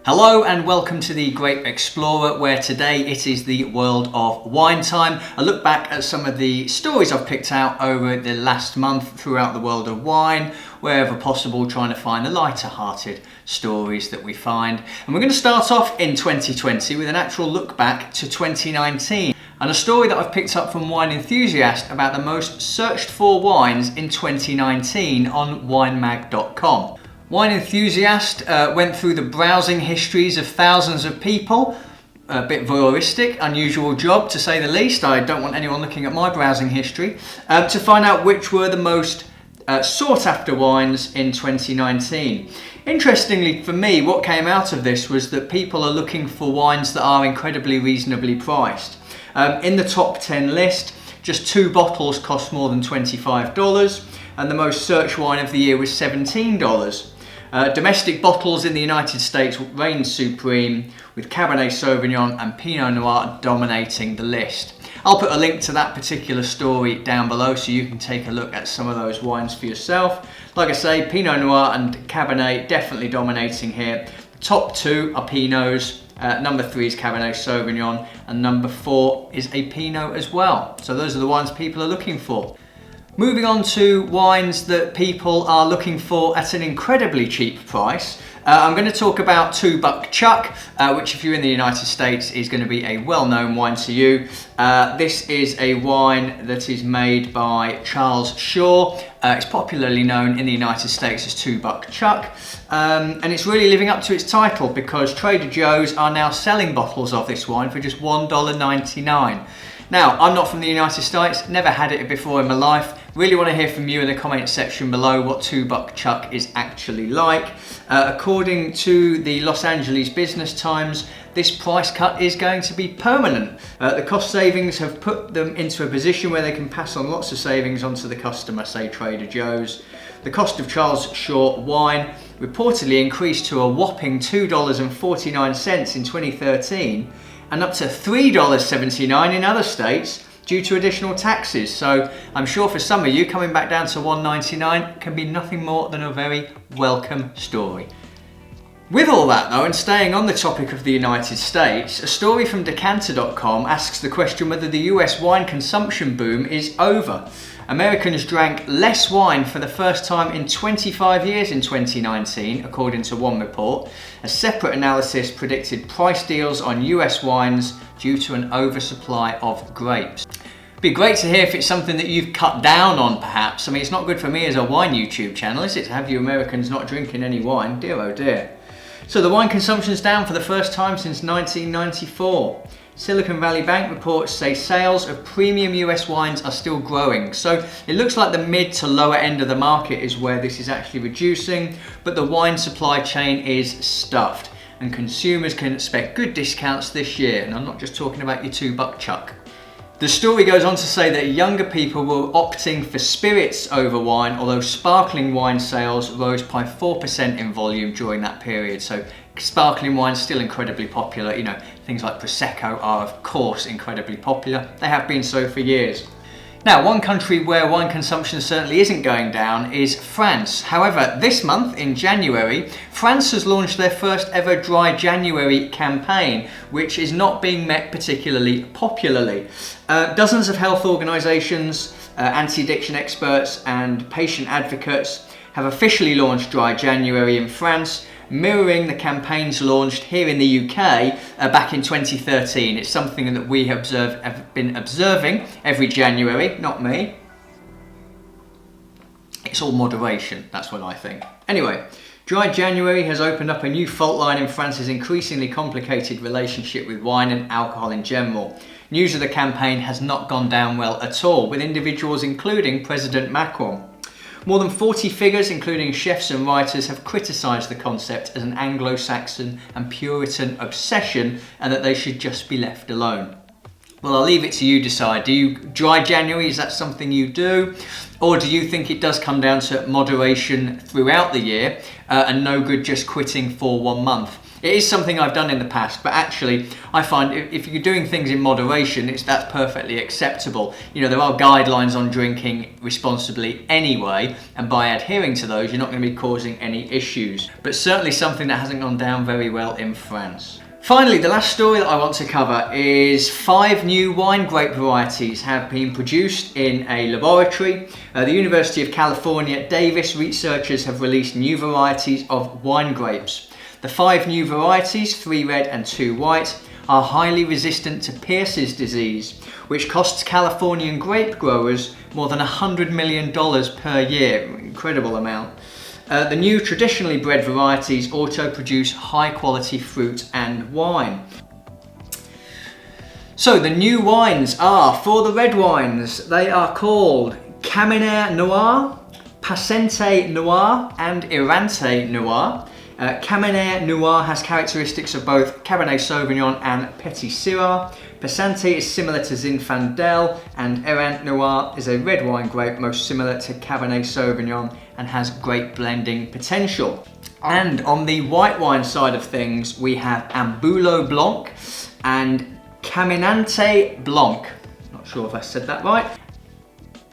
Hello and welcome to the Grape Explorer, where today it is the world of wine time. A look back at some of the stories I've picked out over the last month throughout the world of wine, wherever possible, trying to find the lighter hearted stories that we find. And we're going to start off in 2020 with an actual look back to 2019 and a story that I've picked up from Wine Enthusiast about the most searched for wines in 2019 on winemag.com. Wine Enthusiast went through the browsing histories of thousands of people. A bit voyeuristic, unusual job to say the least. I don't want anyone looking at my browsing history. To find out which were the most sought after wines in 2019. Interestingly for me, what came out of this was that people are looking for wines that are incredibly reasonably priced. In the top 10 list, just 2 bottles cost more than $25, and the most searched wine of the year was $17. Domestic bottles in the United States reigned supreme, with Cabernet Sauvignon and Pinot Noir dominating the list. I'll put a link to that particular story down below so you can take a look at some of those wines for yourself. Like I say, Pinot Noir and Cabernet definitely dominating here. The top 2 are Pinots, number 3 is Cabernet Sauvignon, and number 4 is a Pinot as well. So those are the wines people are looking for. Moving on to wines that people are looking for at an incredibly cheap price. I'm going to talk about 2 Buck Chuck, which if you're in the United States is going to be a well-known wine to you. This is a wine that is made by Charles Shaw. It's popularly known in the United States as 2 Buck Chuck. And it's really living up to its title because Trader Joe's are now selling bottles of this wine for just $1.99. Now, I'm not from the United States, never had it before in my life. Really want to hear from you in the comment section below what 2 Buck Chuck is actually like. According to the Los Angeles Business Times, this price cut is going to be permanent. The cost savings have put them into a position where they can pass on lots of savings onto the customer, say Trader Joe's. The cost of Charles Shaw wine reportedly increased to a whopping $2.49 in 2013 and up to $3.79 in other states due to additional taxes. So I'm sure for some of you, coming back down to $1.99 can be nothing more than a very welcome story. With all that though, and staying on the topic of the United States, a story from Decanter.com asks the question whether the US wine consumption boom is over. Americans drank less wine for the first time in 25 years in 2019, according to one report. A separate analysis predicted price deals on US wines due to an oversupply of grapes. It'd be great to hear if it's something that you've cut down on, perhaps. I mean, it's not good for me as a wine YouTube channel, is it, to have you Americans not drinking any wine? Dear oh dear. So the wine consumption's down for the first time since 1994. Silicon Valley Bank reports say sales of premium US wines are still growing. So it looks like the mid to lower end of the market is where this is actually reducing, but the wine supply chain is stuffed and consumers can expect good discounts this year. And I'm not just talking about your 2 Buck Chuck. The story goes on to say that younger people were opting for spirits over wine, although sparkling wine sales rose by 4% in volume during that period. So sparkling wine's still incredibly popular. You know, things like Prosecco are of course incredibly popular. They have been so for years. Now, one country where wine consumption certainly isn't going down is France. However, this month in January, France has launched their first ever Dry January campaign, which is not being met particularly popularly. Dozens of health organisations, anti-addiction experts and patient advocates have officially launched Dry January in France, mirroring the campaigns launched here in the UK back in 2013. It's something that we have been observing every January, not me. It's all moderation, that's what I think. Anyway, Dry January has opened up a new fault line in France's increasingly complicated relationship with wine and alcohol in general. News of the campaign has not gone down well at all, with individuals including President Macron. More than 40 figures, including chefs and writers, have criticised the concept as an Anglo-Saxon and Puritan obsession and that they should just be left alone. Well, I'll leave it to you to decide. Do you Dry January? Is that something you do? Or do you think it does come down to moderation throughout the year and no good just quitting for 1 month? It is something I've done in the past, but actually I find if you're doing things in moderation, that's perfectly acceptable. You know, there are guidelines on drinking responsibly anyway, and by adhering to those, you're not going to be causing any issues. But certainly something that hasn't gone down very well in France. Finally, the last story that I want to cover is 5 new wine grape varieties have been produced in a laboratory. The University of California, Davis researchers have released new varieties of wine grapes. The 5 new varieties, 3 red and 2 white, are highly resistant to Pierce's disease, which costs Californian grape growers more than $100 million per year. Incredible amount. The new traditionally bred varieties also produce high quality fruit and wine. So the new wines are, for the red wines, they are called Cabernet Noir, Passente Noir and Errante Noir. Cabernet Noir has characteristics of both Cabernet Sauvignon and Petit Syrah. Passante is similar to Zinfandel, and Errante Noir is a red wine grape most similar to Cabernet Sauvignon and has great blending potential. And on the white wine side of things, we have Ambulo Blanc and Caminante Blanc. Not sure if I said that right.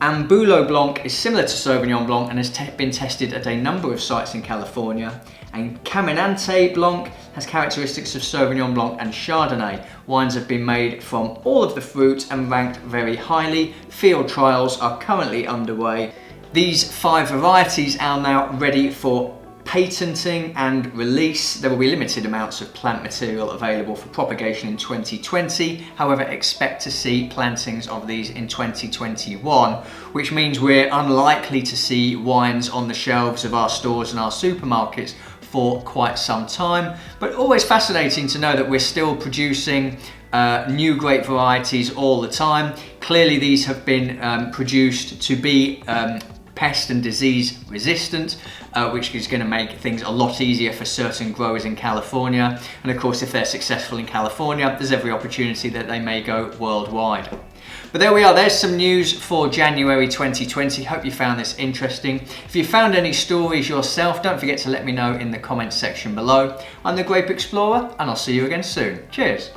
Ambulo Blanc is similar to Sauvignon Blanc and has been tested at a number of sites in California. And Caminante Blanc has characteristics of Sauvignon Blanc and Chardonnay. Wines have been made from all of the fruit and ranked very highly. Field trials are currently underway. These 5 varieties are now ready for patenting and release. There will be limited amounts of plant material available for propagation in 2020. However, expect to see plantings of these in 2021, which means we're unlikely to see wines on the shelves of our stores and our supermarkets for quite some time. But always fascinating to know that we're still producing new grape varieties all the time. Clearly these have been produced to be pest and disease resistant, which is going to make things a lot easier for certain growers in California. And of course, if they're successful in California, there's every opportunity that they may go worldwide. But there we are, there's some news for January 2020. Hope you found this interesting. If you found any stories yourself, don't forget to let me know in the comments section below. I'm the Grape Explorer, and I'll see you again soon. Cheers.